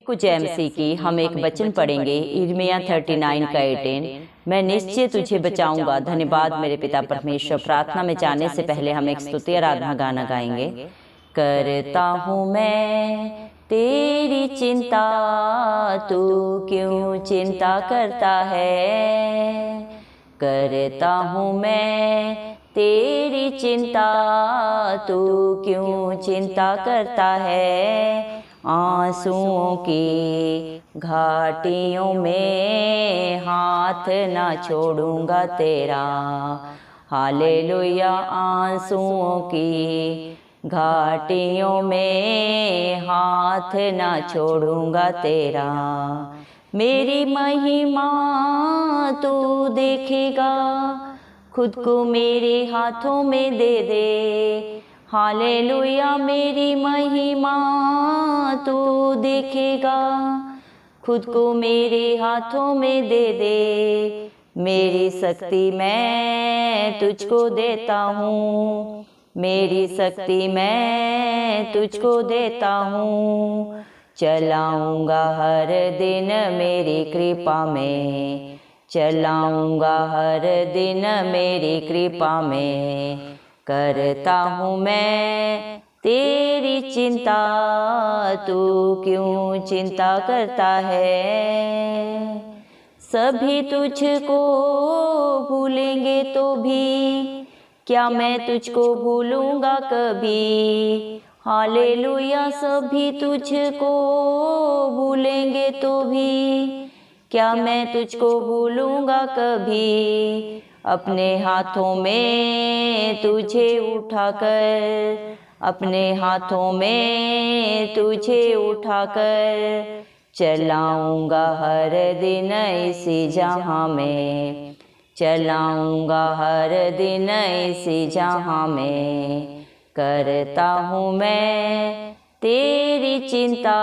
कुछ एमसी की हम एक वचन पढ़ेंगे, यिर्मयाह 39 का 18। मैं निश्चय तुझे बचाऊंगा। धन्यवाद मेरे पिता परमेश्वर। प्रार्थना में जाने से पहले हम एक स्तुति आराधना गाना गाएंगे। करता हूँ मैं तेरी चिंता, तू क्यों चिंता करता है। करता हूँ मैं तेरी चिंता, तू क्यों चिंता करता है। आंसुओं की घाटियों में हाथ ना छोड़ूंगा तेरा। हालेलुया। आंसुओं की घाटियों में हाथ ना छोड़ूंगा तेरा। मेरी महिमा तू देखेगा, खुद को मेरे हाथों में दे दे। हालेलुया। मेरी महिमा तू देखेगा, खुद को मेरे हाथों में दे दे। मेरी शक्ति मैं तुझको देता हूँ, मेरी शक्ति मैं तुझको देता हूँ। चलाऊंगा हर दिन मेरी कृपा में, चलाऊंगा हर दिन मेरी कृपा में। करता हूँ मैं तेरी चिंता, तू क्यों चिंता करता है। सभी तुझको भूलेंगे तो भी क्या मैं तुझको भूलूंगा कभी। हालेलुया। सभी तुझको भूलेंगे तो भी क्या मैं तुझको भूलूंगा कभी। अपने हाथों में तुझे उठाकर, अपने हाथों में तुझे उठाकर चलाऊंगा हर दिन इसी जहां में, चलाऊंगा हर दिन इसी जहां में। करता हूँ मैं तेरी चिंता,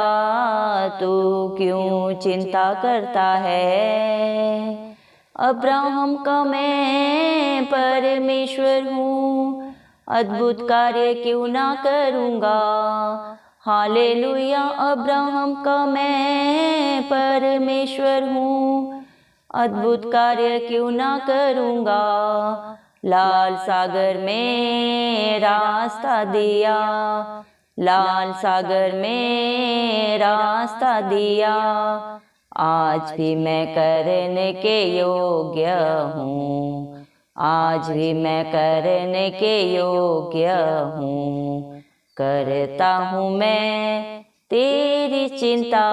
तू क्यों चिंता करता है। अब्राहम का मैं परमेश्वर हूँ, अद्भुत कार्य क्यों ना करूँगा। हालेलुया। अब्राहम का मैं परमेश्वर हूँ, अद्भुत कार्य क्यों ना करूँगा। लाल सागर में रास्ता दिया, लाल सागर में रास्ता दिया। आज भी मैं करने के योग्य हूँ, आज भी मैं करने के योग्य हूँ। करता हूँ मैं तेरी चिंता,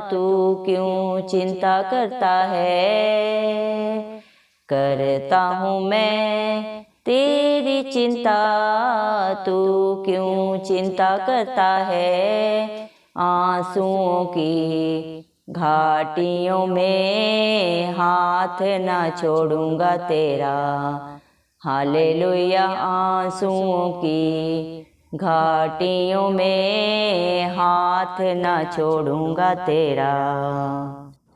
तू क्यों चिंता करता है। करता हूँ मैं तेरी चिंता, तू क्यों चिंता करता है। आंसुओं की घाटियों में हाथ ना छोड़ूंगा तेरा। हालेलुया। आंसुओं की घाटियों में हाथ ना छोड़ूंगा तेरा।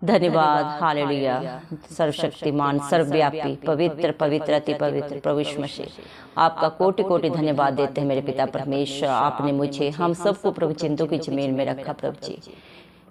धन्यवाद। हालेलुया। सर्वशक्तिमान, सर्वव्यापी, पवित्र पवित्र अति पवित्र प्रभु यीशु मसीह, आपका कोटि कोटि धन्यवाद देते हैं मेरे पिता परमेश्वर। आपने मुझे, हम सबको प्रभु चिंतों की जमीन में रखा प्रभु जी।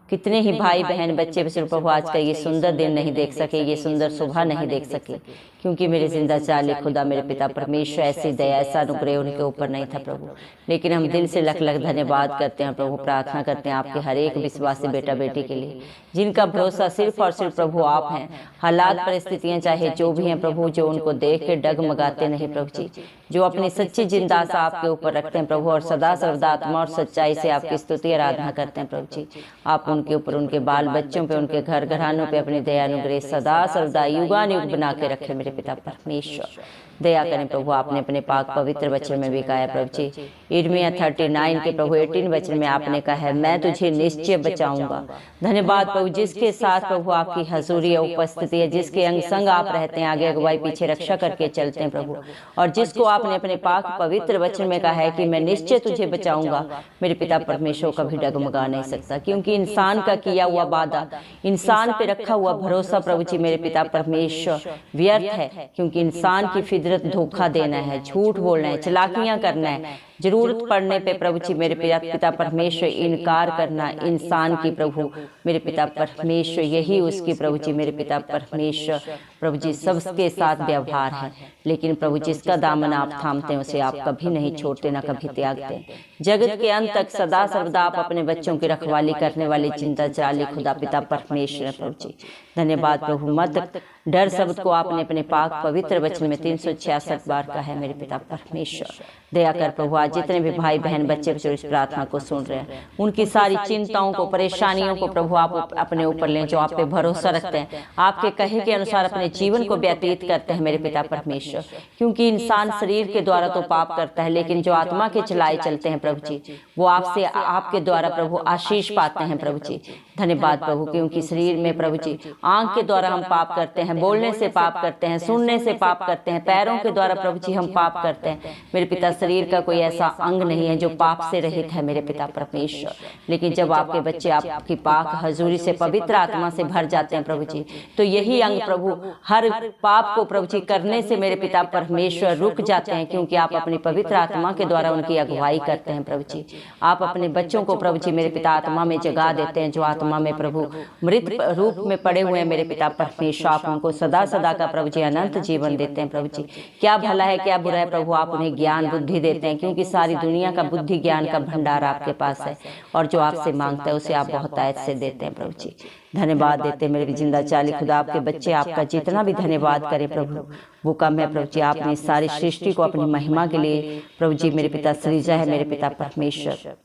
कितने ही भाई बहन बच्चे बच्चे प्रभु आज का ये सुंदर दिन नहीं देख सके, ये सुंदर सुबह नहीं देख सके, क्योंकि मेरे जिंदा चाले खुदा मेरे पिता परमेश्वर ऐसी दया ऐसा अनुग्रह उनके ऊपर नहीं था प्रभु। लेकिन हम दिल से लख लख धन्यवाद करते हैं प्रभु, प्रार्थना करते हैं आपके हर एक विश्वासी बेटा बेटी के लिए जिनका भरोसा सिर्फ और सिर्फ प्रभु आप हैं। हालात परिस्थितियां चाहे जो भी हैं प्रभु, जो उनको देख के डगमगाते नहीं प्रभु जी, जो अपनी सच्ची जिंदा आशा आपके ऊपर रखते हैं प्रभु, और सदा सर्वदा आत्मा और सच्चाई से आपकी स्तुति आराधना करते हैं प्रभु जी। आप उनके ऊपर, उनके बाल बच्चों पे, उनके घर घरानों पे अपनी दया अनुग्रह सदा सर्वदा युगानुयुग बना के रखे मेरे पिता परमेश्वर। दया करें प्रभु। आपने अपने पाक पवित्र वचन में भी कहा है प्रभु जी, यिर्मयाह 39 के प्रभु 18 वचन में आपने कहा है, मैं तुझे निश्चय बचाऊंगा। धन्यवाद प्रभु, जिसके साथ प्रभु आपकी हजूरी है, उपस्थिति है, जिसके अंग संग आप रहते हैं, आगे अगुवाई पीछे रक्षा करके चलते हैं प्रभु, और जिसको आपने अपने पाक पवित्र वचन में कहा है कि मैं निश्चय तुझे बचाऊंगा, मेरे पिता परमेश्वर कभी डगमगा नहीं सकता। क्योंकि इंसान का किया हुआ वादा, इंसान पे रखा हुआ भरोसा प्रभु जी मेरे पिता परमेश्वर व्यर्थ है, क्योंकि इंसान की फिद इधर धोखा देना है, झूठ बोलना है, चालाकियां करना है, जरूरत पड़ने पे प्रभु जी मेरे पिता परमेश्वर इनकार करना इंसान की प्रभु मेरे पिता परमेश्वर, यही उसकी प्रभु जी मेरे पिता परमेश्वर प्रभु जी सबके साथ व्यवहार है। लेकिन प्रभु जिसका दामन आप थामते हैं उसे आप कभी नहीं छोड़ते, ना कभी त्यागते। जगत के अंत तक सदा सर्वदा आप अपने बच्चों की रखवाली करने वाले चिंता चाली खुदा पिता परमेश्वर प्रभु जी। धन्यवाद प्रभु। मत डर शब्द को आपने अपने पाक पवित्र वचन में 366 बार कहा है मेरे पिता परमेश्वर। दया कर प्रभु, आज जितने भी भाई बहन बच्चे जो इस प्रार्थना को सुन रहे हैं उनकी सारी चिंताओं को, परेशानियों को प्रभु आप अपने ऊपर लें, जो आप पे भरोसा रखते हैं, आपके कहे के अनुसार अपने जीवन को व्यतीत करते हैं मेरे पिता परमेश्वर। क्योंकि इंसान शरीर के द्वारा तो पाप करता है, लेकिन जो आत्मा के चलाए चलते हैं प्रभु जी वो आपसे आपके द्वारा प्रभु आशीष पाते हैं प्रभु जी। धन्यवाद प्रभु, क्योंकि शरीर में प्रभु जी आंख के द्वारा हम पाप करते हैं, बोलने से पाप करते हैं, सुनने से पाप करते हैं, पैरों के द्वारा प्रभु जी हम पाप करते हैं मेरे पिता। शरीर का कोई ऐसा अंग नहीं है जो पाप से रहित है मेरे पिता परमेश्वर। लेकिन जब आपके बच्चे आपकी पाक हजूरी से पवित्र आत्मा से भर जाते हैं प्रभु जी, तो यही अंग प्रभु हर पाप को प्रभु जी करने से मेरे पिता परमेश्वर रुक जाते हैं, क्योंकि आप अपनी पवित्र आत्मा के द्वारा उनकी अगुवाई करते हैं प्रभु जी। आप अपने बच्चों को प्रभु जी मेरे पिता आत्मा में जगा देते हैं, जो आत्मा में प्रभु मृत रूप में पड़े हुए हैं मेरे पिता परमेश्वर। आप उनको सदा सदा का प्रभु जी अनंत जीवन देते हैं प्रभु जी। क्या भला है क्या बुरा है प्रभु, आप उन्हें ज्ञान बुद्धि देते हैं, क्योंकि सारी दुनिया का बुद्धि ज्ञान का भंडार आपके पास है, और जो आपसे मांगता है उसे आप बहुत आयत से देते हैं प्रभु जी। धन्यवाद देते हैं मेरे जिंदा चाली खुदा। आपके बच्चे आपका जितना भी धन्यवाद करें प्रभु वो कम है प्रभु जी। आपने सारी सृष्टि को अपनी महिमा के लिए प्रभु जी मेरे पिता सृजा है मेरे पिता परमेश्वर।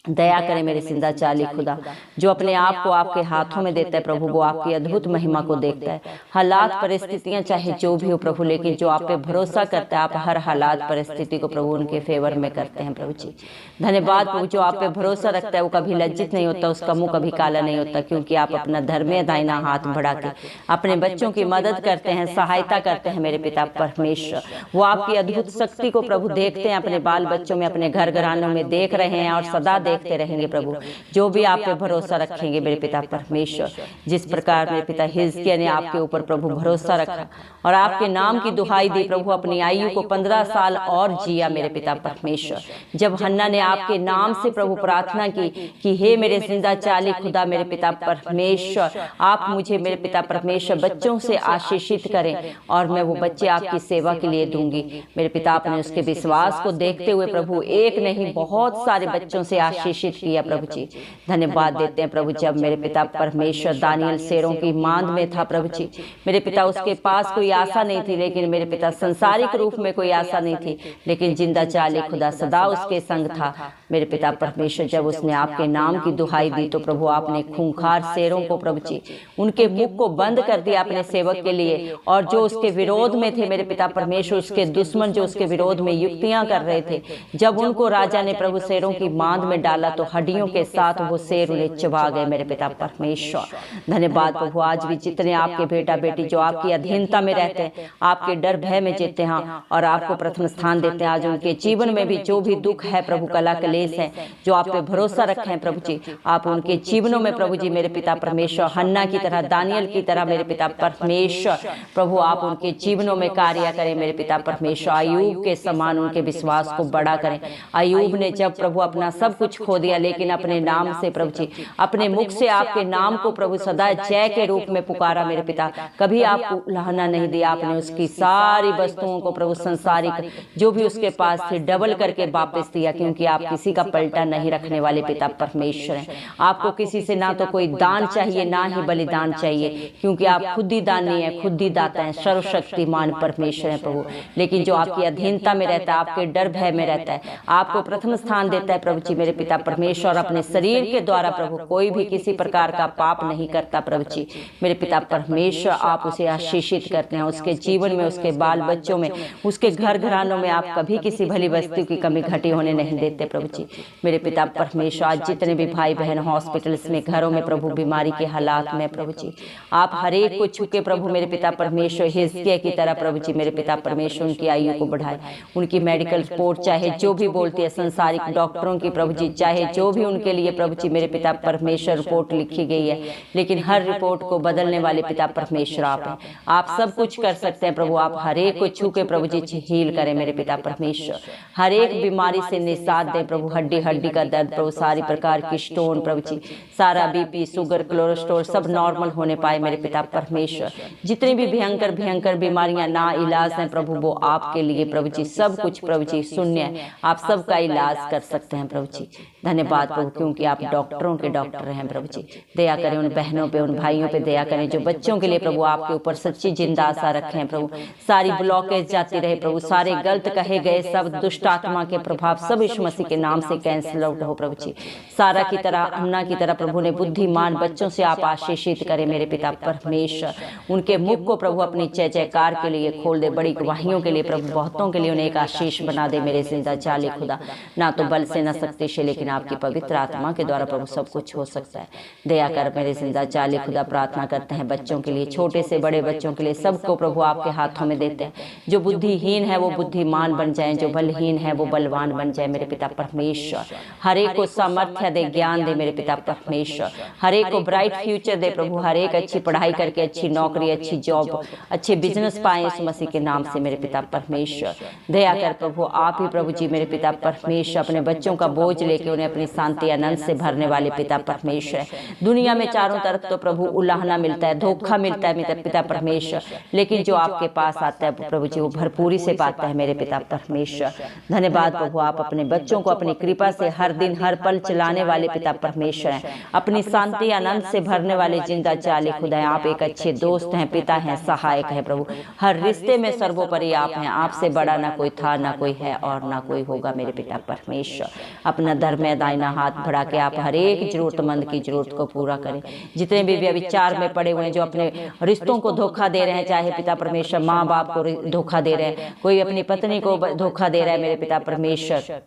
दया करें मेरे जिंदा चाली खुदा, जो अपने आप को आपके हाथों में देता है प्रभु वो आपकी अद्भुत महिमा को देखता है। हालात परिस्थितियां चाहे जो भी हो प्रभु, लेकिन जो आप पे भरोसा करता है आप हर हालात परिस्थिति को प्रभु उनके फेवर में करते हैं प्रभु जी। धन्यवाद प्रभु, जो आप पे भरोसा रखता है वो कभी लज्जित नहीं होता, उसका मुंह कभी काला नहीं होता, क्योंकि आप अपना धर्म दाहिना हाथ बढ़ा के अपने बच्चों की मदद करते हैं, सहायता करते हैं मेरे पिता परमेश्वर। वो आपकी अद्भुत शक्ति को प्रभु देखते हैं, अपने बाल बच्चों में, अपने घर घरानों में देख रहे हैं और सदा देखते रहेंगे प्रभु। जो भी आप पे भरोसा रखेंगे मेरे पिता परमेश्वर, जिस प्रकार मेरे पिता हिजकिय्याह ने आपके ऊपर प्रभु भरोसा रखा और आपके नाम की दुहाई दी प्रभु, अपनी आयु को 15 साल और जिया मेरे पिता परमेश्वर। जब हन्ना ने आपके नाम से प्रभु प्रार्थना की कि हे मेरे जिंदा चाली खुदा मेरे पिता परमेश्वर, आप मुझे मेरे पिता परमेश्वर बच्चों से आशीषित करें और मैं वो बच्चे आपकी सेवा के लिए दूंगी मेरे पिता। आपने उसके विश्वास को देखते हुए प्रभु एक नहीं बहुत सारे बच्चों से आशीषित किया प्रभु जी। धन्यवाद देते हैं प्रभु, जब मेरे पिता परमेश्वर दानियल शेरों की मांद में था प्रभु जी मेरे पिता, उसके पास कोई आशा नहीं थी, लेकिन मेरे पिता संसारिक रूप में कोई आशा नहीं थी, लेकिन जिंदा चाली खुदा सदा उसके संग था मेरे पिता परमेश्वर। जब उसने आपके नाम की दुहाई दी तो प्रभु आपने खूंखार शेरों को प्रभु जी उनके मुख को बंद कर दिया अपने सेवक के लिए, और जो उसके विरोध में थे मेरे पिता परमेश्वर, उसके दुश्मन जो उसके विरोध में युक्तियां कर रहे थे, जब उनको राजा ने प्रभु शेरों की मांद में डाला तो हड्डियों के साथ वो शेर उन्हें चबा गए मेरे पिता परमेश्वर। धन्यवाद प्रभु, आज भी जितने आपके बेटा बेटी जो आपकी अधीनता में रहते हैं, आपके डर भय में जीते हैं और आपको प्रथम स्थान देते हैं, आज उनके जीवन में भी जो भी दुख है प्रभु, कला कलेश है, जो आप पे भरोसा रखे हैं प्रभु जी, आप उनके जीवनों में प्रभु जी मेरे पिता परमेश्वर हन्ना की तरह, दानियल की तरह मेरे पिता परमेश्वर प्रभु आप उनके जीवनों में कार्य करें मेरे पिता परमेश्वर। अय्यूब के समान उनके विश्वास को बड़ा करें। अय्यूब ने जब प्रभु अपना सब कुछ खो दिया, लेकिन अपने नाम से प्रभु जी अपने मुख से आपके नाम को प्रभु सदा जय के रूप में पुकारा मेरे पिता, कभी आपको उलाहना नहीं दिया। आपने उसकी सारी वस्तुओं को प्रभु संसारिक जो भी उसके पास थे डबल करके वापस दिया, क्योंकि आप किसी का पलटा नहीं रखने वाले पिता परमेश्वर हैं। आपको किसी से ना तो कोई दान चाहिए ना ही बलिदान चाहिए, क्योंकि आप खुद ही दानी है, खुद ही दाता है, सर्वशक्तिमान परमेश्वर है प्रभु। लेकिन जो आपकी अधीनता में रहता है, आपके डर भय में रहता है, आपको प्रथम स्थान देता है प्रभु जी मेरे पिता परमेश्वर, अपने शरीर के द्वारा प्रभु कोई भी किसी प्रकार का पाप नहीं करता प्रभु जी मेरे पिता परमेश्वर, आप उसे आशीषित करते हैं, उसके जीवन में, उसके बाल बच्चों में, उसके घर घरानों में आप कभी किसी भली वस्तु की कमी घटी होने नहीं देते प्रभु जी मेरे पिता परमेश्वर। आज जितने भी भाई बहन हॉस्पिटल्स में, घरों में प्रभु बीमारी के हालात में प्रभु जी, आप हर एक को छुके प्रभु मेरे पिता परमेश्वर हिजकिय्याह की तरह प्रभु जी मेरे पिता परमेश्वर उनकी आयु को बढ़ाए, उनकी मेडिकल रिपोर्ट चाहे जो भी बोलती है संसारिक डॉक्टरों की प्रभु जी चाहे जो भी उनके लिए प्रभु जी मेरे पिता परमेश्वर रिपोर्ट लिखी गई है, लेकिन हर रिपोर्ट को बदलने वाले पिता परमेश्वर आप हैं। आप सब कुछ कर सकते हैं प्रभु। आप हर एक को छू के प्रभु जी हील करें मेरे पिता परमेश्वर। हर एक बीमारी से निजात दें प्रभु। हड्डी हड्डी का दर्द प्रभु, सारी प्रकार की स्टोन प्रभु जी, सारा बीपी, शुगर, कोलेस्ट्रॉल सब नॉर्मल होने पाए मेरे पिता परमेश्वर। जितनी भी भयंकर भयंकर बीमारियां ना इलाज हैं प्रभु, वो आपके लिए प्रभु जी सब कुछ प्रभु जी शून्य है। आप सबका इलाज कर सकते हैं प्रभु जी। धन्यवाद प्रभु, क्योंकि आप डॉक्टरों के डॉक्टर हैं प्रभु जी। दया करें उन बहनों पे, उन भाइयों पे दया करें जो बच्चों के लिए प्रभु आपके ऊपर सच्ची जिंदा आशा रखें प्रभु। सारी ब्लॉकेज जाती रहे प्रभु, सारे गलत कहे गए सब दुष्ट आत्मा के प्रभाव सब यीशु मसीह के नाम से कैंसिल आउट हो प्रभु जी। सारा की तरह, अन्ना की तरह प्रभु ने बुद्धिमान बच्चों से आप आशीषित करें मेरे पिता परमेश्वर। उनके मुख को प्रभु अपनी जय जयकार के लिए खोल दे, बड़ी गवाहियों के लिए प्रभु, बहुतों के लिए उन्हें एक आशीष बना दे मेरे जिंदा चाले खुदा। ना तो बल से, न शक्ति से, लेकिन आपकी पवित्र आत्मा के द्वारा प्रभु सब कुछ हो सकता है। दया कर मेरे जिंदा चाले खुदा। प्रार्थना करते हैं बच्चों के लिए, छोटे से बड़े बच्चों के लिए, सबको प्रभु आपके हाथों में देते हैं। जो बुद्धिहीन है वो बुद्धिमान बन जाए, जो बलहीन है वो बलवान बन जाए मेरे पिता परमेश्वर। हर एक को सामर्थ्य दे, ज्ञान दे मेरे पिता परमेश्वर। हर एक को ब्राइट फ्यूचर दे प्रभु। हर एक अच्छी पढ़ाई करके अच्छी नौकरी, अच्छी जॉब, अच्छे बिजनेस पाए इस मसीह के नाम से मेरे पिता परमेश्वर। दया कर प्रभु, आप ही प्रभु जी मेरे पिता परमेश्वर अपने बच्चों का बोझ लेके उन्हें अपनी शांति आनंद से भरने वाले पिता परमेश्वर। दुनिया में चारों तरफ तो प्रभु उलाहना मिलता है, धोखा मिलता है मेरे पिता परमेश्वर, लेकिन जो आपके पास आता है प्रभु जी वो भरपूरी से पाता है मेरे पिता परमेश्वर। धन्यवाद प्रभु, आप अपने बच्चों को अपनी कृपा से हर दिन हर पल चलाने वाले पिता परमेश्वर हैं। अपनी शांति आनंद से भरने वाले जिंदा चाले खुदा हैं। आप एक अच्छे दोस्त हैं, पिता हैं, सहायक हैं प्रभु। हर रिश्ते में सर्वोपरि आप हैं। आपसे बड़ा ना कोई था, ना कोई है और ना कोई होगा मेरे पिता परमेश्वर। अपना धर्म दाहिना हाथ बढ़ा के आप हर एक जरूरतमंद की जरूरत को पूरा करें। जितने भी व्यभिचार में पड़े हुए हैं, जो अपने रिश्तों को धोखा दे रहे हैं, चाहे पिता परमेश्वर माँ बाप को धोखा दे रहे हैं, कोई अपनी पत्नी को धोखा दे रहा है मेरे पिता परमेश्वर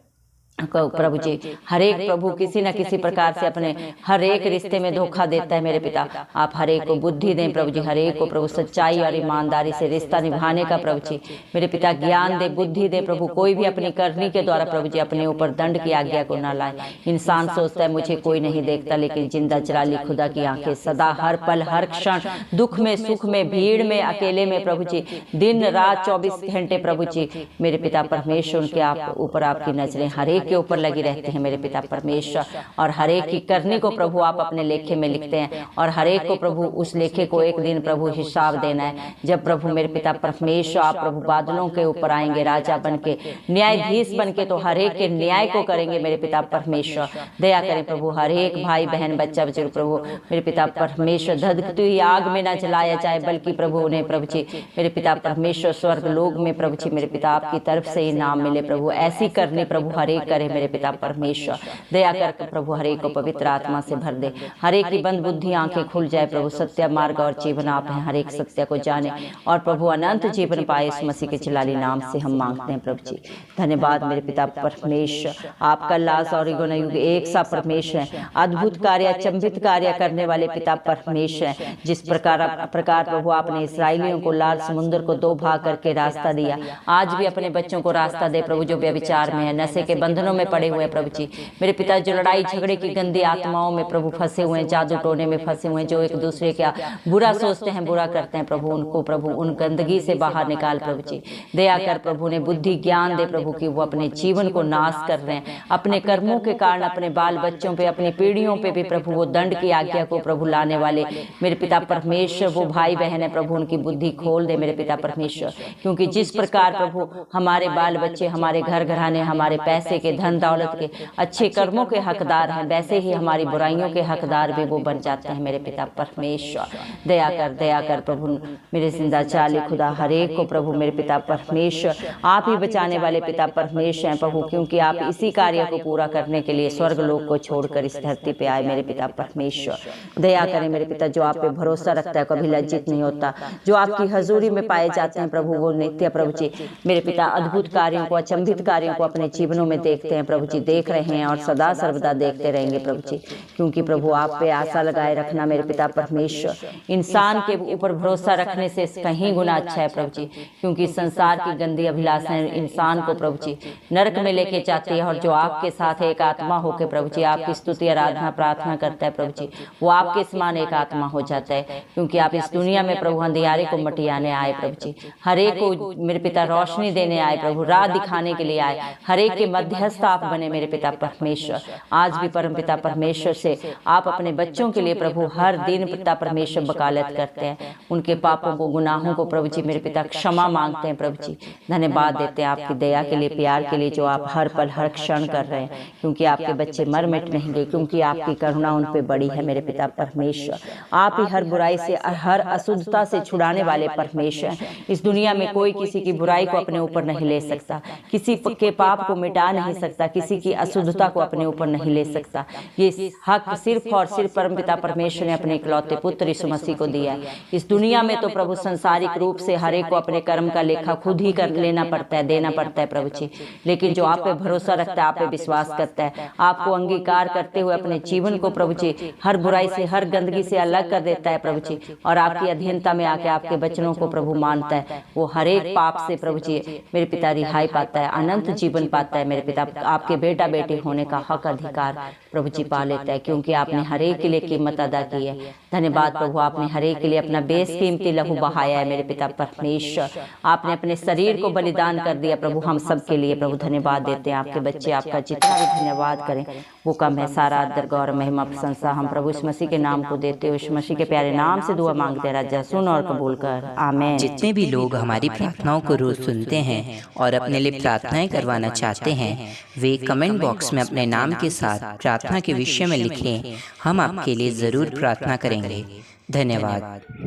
प्रभु जी, हर एक प्रभु किसी न किसी प्रकार से अपने हर एक रिश्ते में धोखा देता है मेरे पिता। आप हर एक को बुद्धि दें प्रभु जी, हर एक को प्रभु सच्चाई और ईमानदारी से रिश्ता निभाने का प्रभु जी मेरे पिता ज्ञान दे, बुद्धि दे प्रभु। कोई भी अपनी करनी के द्वारा प्रभु जी अपने ऊपर दंड की आज्ञा को न लाए। इंसान सोचता है मुझे कोई नहीं देखता, लेकिन जिंदा जलाली खुदा की आंखें सदा हर पल हर क्षण, दुख में सुख में, भीड़ में अकेले में प्रभु जी, दिन रात 24 घंटे प्रभु जी मेरे पिता परमेश्वर उनके आप ऊपर आपकी नजरें हर एक के ऊपर लगी रहती है मेरे पिता परमेश्वर। और हर एक की करनी को प्रभु आप अपने लेखे में लिखते हैं, और हर एक को प्रभु उस लेखे को एक दिन प्रभु हिसाब देना है, जब प्रभु मेरे पिता परमेश्वर आप प्रभु बादलों के ऊपर आएंगे राजा बन के, न्यायाधीश बन के, तो हर एक के न्याय को करेंगे मेरे पिता परमेश्वर। दया करें प्रभु, हर एक भाई बहन बच्चा बुजुर्ग प्रभु मेरे पिता परमेश्वर धधकती हुई आग में न जलाया जाए, बल्कि प्रभु उन्हें प्रभु जी मेरे पिता परमेश्वर स्वर्ग लोक में प्रभु जी मेरे पिता आपकी तरफ से इनाम मिले प्रभु। ऐसी करनी प्रभु हर एक करे मेरे पिता परमेश्वर। दया कर प्रभु हर एक को पवित्र आत्मा से भर दे, हर एक की बंद बुद्धि आंखें खुल जाए प्रभु। सत्य मार्ग और जीवन आप हैं, हर एक सत्य को जाने और प्रभु अनंत जीवन पाए इस मसीह के जलाली नाम से हम मांगते हैं प्रभु जी। धन्यवाद मेरे पिता परमेश्वर, आपका लाश और युग युग एक सा परमेश्वर है। अद्भुत कार्य, अचंभित कार्य करने वाले पिता परमेश्वर है। जिस प्रकार प्रभु आपने इसराइलियों को लाल समुद्र को दो भाग करके रास्ता दिया, आज भी अपने बच्चों को रास्ता दे प्रभु, जो व्यभिचार में है, नशे के बंधनों में पड़े हुए प्रभु जी मेरे पिता, जो लड़ाई झगड़े की गंदी आत्माओं में प्रभु फंसे हुए हैं, जादू टोने में फंसे हुए हैं, जो एक दूसरे का बुरा सोचते हैं, बुरा करते हैं प्रभु, उनको प्रभु उन गंदगी से बाहर निकाल प्रभु जी। दया कर प्रभु ने बुद्धि ज्ञान दे प्रभु कि वो अपने जीवन को नाश कर रहे हैं, अपने कर्मों के कारण अपने बाल बच्चों पे, अपनी पीढ़ियों पे भी प्रभु वो दंड की आज्ञा को प्रभु लाने वाले मेरे पिता परमेश्वर वो भाई बहन है प्रभु, उनकी बुद्धि खोल दे मेरे पिता परमेश्वर। क्योंकि जिस प्रकार प्रभु हमारे बाल बच्चे, हमारे घर घराने, हमारे पैसे के, धन दौलत के, अच्छे कर्मों के हकदार हैं, वैसे ही हमारी बुराइयों के हकदार भी वो बन जाते हैं मेरे पिता परमेश्वर। दया कर प्रभु मेरे जिंदा चाली खुदा, हर एक को प्रभु मेरे पिता परमेश्वर आप ही बचाने वाले पिता परमेश्वर हैं प्रभु, क्योंकि आप इसी कार्य को पूरा करने के लिए स्वर्ग लोक को छोड़कर इस धरती पे आए मेरे पिता परमेश्वर। दया करें मेरे पिता, जो आप पे भरोसा रखता है कभी लज्जित नहीं होता, जो आपकी हजूरी में पाए जाते हैं प्रभु वो नित्य प्रभु जी मेरे पिता अद्भुत कार्यों को, अचंभित कार्यों को अपने जीवनों में देख देखते हैं प्रभु जी, देख रहे हैं और सदा सर्वदा देखते रहेंगे प्रभु जी, क्योंकि प्रभु आप पे आशा लगाए रखना मेरे पिता परमेश्वर इंसान के ऊपर भरोसा रखने से कहीं गुना अच्छा है प्रभु जी, क्योंकि संसार की गंदी अभिलाषाएं इंसान को प्रभु जी नरक में लेके जाती है, और जो आपके साथ एक आत्मा होकर प्रभु जी आपकी स्तुति आराधना प्रार्थना करता है प्रभु जी, वो आपके समान एक आत्मा हो जाता है, क्योंकि आप इस दुनिया में प्रभु अंधियारे को मटियाने आए प्रभु जी, हर एक को मेरे पिता रोशनी देने आए प्रभु, राह दिखाने के लिए आए, हर एक के मध्यस्थ आप बने मेरे पिता परमेश्वर। आज भी परम पिता परमेश्वर से आप अपने बच्चों के लिए प्रभु हर दिन पिता परमेश्वर वकालत करते हैं, उनके पापों को गुनाहों को प्रभु जी मेरे पिता क्षमा मांगते हैं प्रभु जी। धन्यवाद देते हैं आपकी दया के लिए, प्यार के लिए जो आप हर पल हर क्षण कर रहे हैं, क्योंकि आपके बच्चे मर मिट नहीं गए, क्योंकि आपकी करुणा उन पे बड़ी है मेरे पिता परमेश्वर। आप ही हर बुराई से हर अशुद्धता से छुड़ाने वाले परमेश्वर। इस दुनिया में कोई किसी की बुराई को अपने ऊपर नहीं ले सकता, किसी के पाप को मिटा नहीं सकता, किसी की अशुद्धता को अपने ऊपर नहीं ले सकता। ये हक सिर्फ और सिर्फ परमपिता परमेश्वर ने अपने इकलौते पुत्र यीशु मसीह को दिया है। इस दुनिया में तो प्रभु संसारिक रूप से हर एक को अपने कर्म का लेखा खुद ही कर लेना पड़ता है, देना पड़ता है प्रभु जी, लेकिन जो आप पे भरोसा रखता है, आप पे विश्वास करता है, आपको अंगीकार करते हुए अपने जीवन को प्रभु जी हर बुराई से हर गंदगी से अलग कर देता है प्रभु जी, और आपकी अधीनता में आके आपके वचनों को प्रभु मानता है, वो हर एक पाप से प्रभु जी मेरे पिता रिहाई पाता है, अनंत जीवन पाता है मेरे पिता, आपके बेटा बेटी होने का हक अधिकार प्रभु जी पा लेता है, क्योंकि आपने हर एक के लिए कीमत अदा की है। धन्यवाद प्रभु, आपने हर एक के लिए अपना बेशकीमती लहू बहाया है मेरे पिता परमेश्वर, आपने अपने शरीर को बलिदान कर दिया प्रभु हम सब के लिए प्रभु। धन्यवाद देते हैं आपके बच्चे, आपका जितना भी धन्यवाद करें वो कम है। सारा आदर गौरव महिमा प्रशंसा हम प्रभु यीशु मसीह के नाम को देते हुए यीशु मसीह के प्यारे नाम से दुआ मांगते हैं, राजा सुन और कबूल कर, आमीन। जितने भी लोग हमारी प्रार्थनाओं को रोज सुनते हैं और अपने लिए प्रार्थनाएं करवाना चाहते हैं, वे कमेंट बॉक्स में अपने नाम के साथ प्रार्थना के विषय में लिखें, हम आपके लिए जरूर प्रार्थना करेंगे। धन्यवाद।